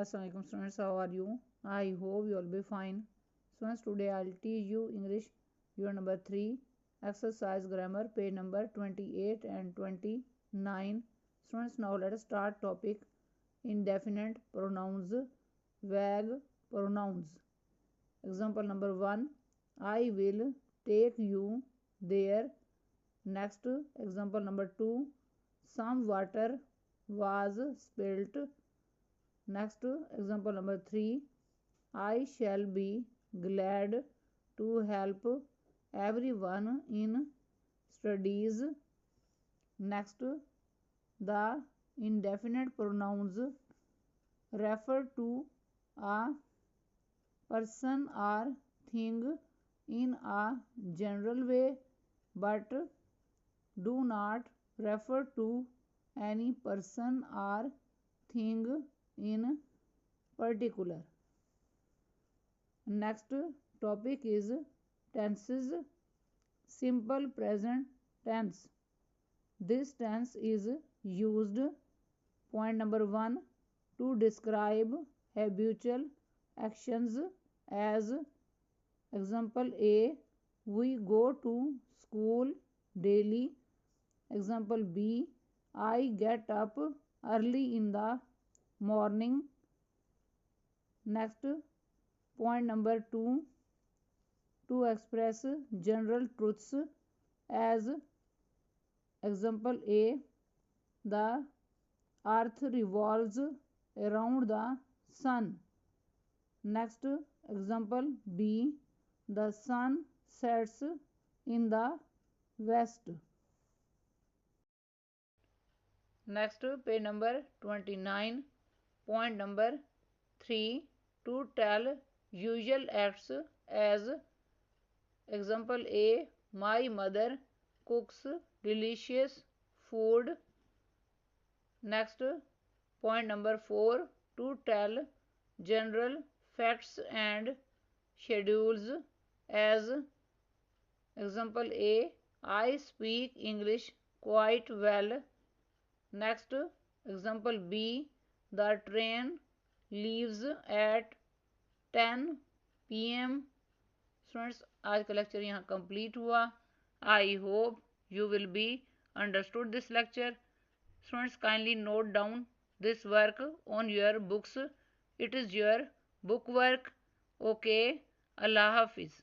Assalamualaikum students, how are you? I hope you will be fine. Students, today I'll teach you English unit number 3, exercise grammar, page number 28 and 29. Students, now let us start topic indefinite pronouns, vague pronouns. Example number 1, I will take you there. Next, example number 2, some water was spilt. Next, example number 3, I shall be glad to help everyone in studies. Next, the indefinite pronouns refer to a person or thing in a general way but do not refer to any person or thing in particular. Next topic is tenses. Simple present tense. This tense is used, point number 1, to describe habitual actions as example A, we go to school daily. Example B, I get up early in the morning. Next, point number 2, to express general truths as example A, the earth revolves around the sun. Next, example B, the sun sets in the west. Next, page number 29, point number 3, to tell usual acts as example A, my mother cooks delicious food. Next, point number 4, to tell general facts and schedules as example A, I speak English quite well. Next, example B, the train leaves at 10 PM. Students, आज का lecture यहाँ complete हुआ. I hope you will be understood this lecture. Students, kindly note down this work on your books. It is your book work. Okay, Allah Hafiz.